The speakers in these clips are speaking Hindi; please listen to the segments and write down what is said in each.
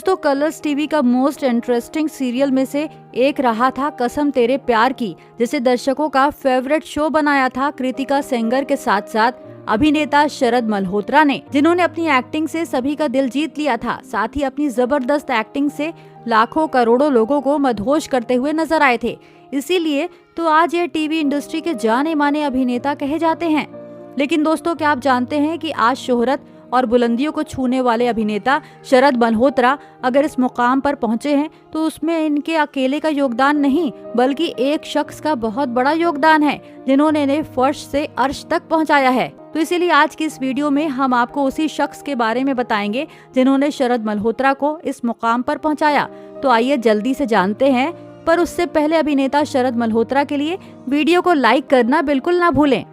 दोस्तों, कलर्स टीवी का मोस्ट इंटरेस्टिंग सीरियल में से एक रहा था कसम तेरे प्यार की, जिसे दर्शकों का फेवरेट शो बनाया था कृतिका सेंगर के साथ साथ अभिनेता शरद मल्होत्रा ने, जिन्होंने अपनी एक्टिंग से सभी का दिल जीत लिया था। साथ ही अपनी जबरदस्त एक्टिंग से लाखों करोड़ों लोगों को मदहोश करते हुए नजर आए थे। इसीलिए तो आज ये टीवी इंडस्ट्री के जाने माने अभिनेता कहे जाते हैं। लेकिन दोस्तों, क्या आप जानते हैं कि आज शोहरत और बुलंदियों को छूने वाले अभिनेता शरद मल्होत्रा अगर इस मुकाम पर पहुंचे हैं तो उसमें इनके अकेले का योगदान नहीं, बल्कि एक शख्स का बहुत बड़ा योगदान है, जिन्होंने इन्हें फर्श से अर्श तक पहुंचाया है। तो इसीलिए आज की इस वीडियो में हम आपको उसी शख्स के बारे में बताएंगे जिन्होंने शरद मल्होत्रा को इस मुकाम पर पहुंचाया। तो आइए जल्दी से जानते हैं, पर उससे पहले अभिनेता शरद मल्होत्रा के लिए वीडियो को लाइक करना बिल्कुल ना भूलें।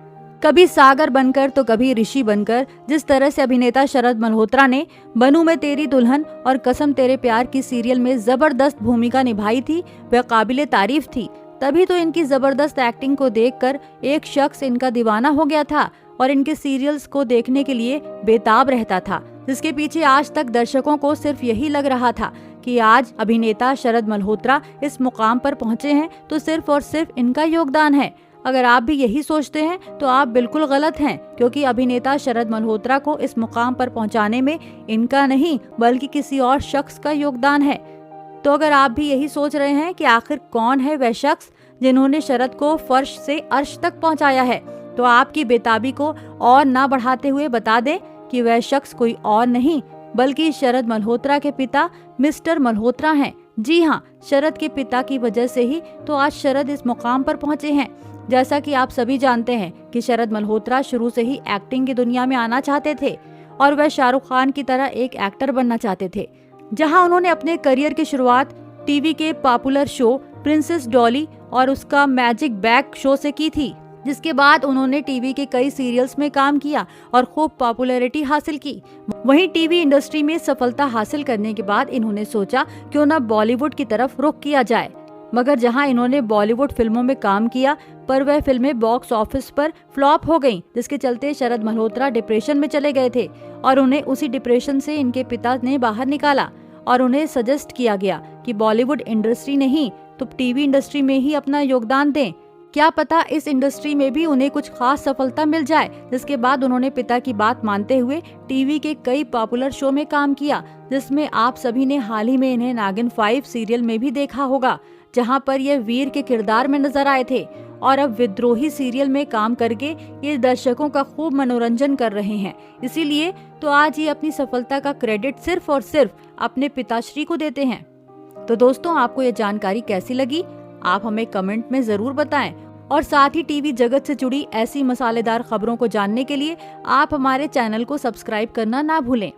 कभी सागर बनकर तो कभी ऋषि बनकर, जिस तरह से अभिनेता शरद मल्होत्रा ने बनूं मैं तेरी दुल्हन और कसम तेरे प्यार की सीरियल में जबरदस्त भूमिका निभाई थी, वह काबिले तारीफ थी। तभी तो इनकी जबरदस्त एक्टिंग को देखकर एक शख्स इनका दीवाना हो गया था और इनके सीरियल्स को देखने के लिए बेताब रहता था, जिसके पीछे आज तक दर्शकों को सिर्फ यही लग रहा था कि आज अभिनेता शरद मल्होत्रा इस मुकाम पर पहुंचे हैं तो सिर्फ और सिर्फ इनका योगदान है। अगर आप भी यही सोचते हैं तो आप बिल्कुल गलत हैं, क्योंकि अभिनेता शरद मल्होत्रा को इस मुकाम पर पहुंचाने में इनका नहीं बल्कि किसी और शख्स का योगदान है। तो अगर आप भी यही सोच रहे हैं कि आखिर कौन है वह शख्स जिन्होंने शरद को फर्श से अर्श तक पहुंचाया है, तो आपकी बेताबी को और ना बढ़ाते हुए बता दें कि वह शख्स कोई और नहीं बल्कि शरद मल्होत्रा के पिता मिस्टर मल्होत्रा हैं। जी हाँ, शरद के पिता की वजह से ही तो आज शरद इस मुकाम पर पहुंचे हैं। जैसा कि आप सभी जानते हैं कि शरद मल्होत्रा शुरू से ही एक्टिंग की दुनिया में आना चाहते थे और वह शाहरुख खान की तरह एक एक्टर बनना चाहते थे, जहां उन्होंने अपने करियर की शुरुआत टीवी के पॉपुलर शो प्रिंसेस डॉली और उसका मैजिक बैग शो से की थी, जिसके बाद उन्होंने टीवी के कई सीरियल्स में काम किया और खूब पॉपुलैरिटी हासिल की। वहीं टीवी इंडस्ट्री में सफलता हासिल करने के बाद इन्होंने सोचा क्यों न बॉलीवुड की तरफ रुख किया जाए, मगर जहां इन्होंने बॉलीवुड फिल्मों में काम किया पर वह फिल्में बॉक्स ऑफिस पर फ्लॉप हो गईं, जिसके चलते शरद मल्होत्रा डिप्रेशन में चले गए थे और उन्हें उसी डिप्रेशन से इनके पिता ने बाहर निकाला और उन्हें सजेस्ट किया गया कि बॉलीवुड इंडस्ट्री नहीं तो टीवी इंडस्ट्री में ही अपना योगदान दें। क्या पता इस इंडस्ट्री में भी उन्हें कुछ खास सफलता मिल जाए। जिसके बाद उन्होंने पिता की बात मानते हुए टीवी के कई पॉपुलर शो में काम किया, जिसमें आप सभी ने हाल ही में इन्हें नागिन 5 सीरियल में भी देखा होगा, जहां पर ये वीर के किरदार में नजर आए थे और अब विद्रोही सीरियल में काम करके ये दर्शकों का खूब मनोरंजन कर रहे हैं। इसीलिए तो आज ये अपनी सफलता का क्रेडिट सिर्फ और सिर्फ अपने पिताश्री को देते हैं। तो दोस्तों, आपको ये जानकारी कैसी लगी आप हमें कमेंट में जरूर बताएं और साथ ही टीवी जगत से जुड़ी ऐसी मसालेदार खबरों को जानने के लिए आप हमारे चैनल को सब्सक्राइब करना ना भूलें।